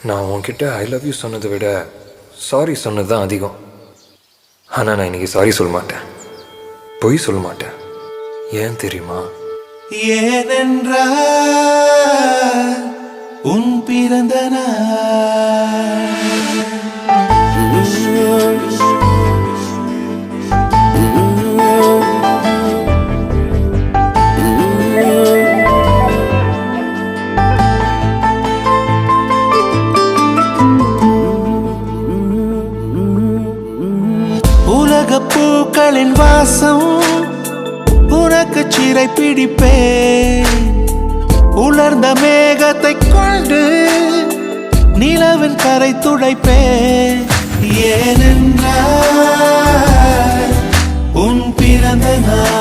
நான் உன்கிட்ட I love you சொன்னதை விட சாரி சொன்னது தான் அதிகம். ஆனால் நான் இன்னைக்கு சாரி சொல்ல மாட்டேன், பொய் சொல்ல மாட்டேன். ஏன் தெரியுமா? ஏனென்றால் உன் பிறந்த நாள். உலகப் பூக்களின் வாசம் உனக்கு சிறை பிடிப்பேன். உலர்ந்த மேகத்தை கொண்டு நிலவின் கரை துடைப்பேன். ஏனென்றால் உன் பிறந்த நாள்.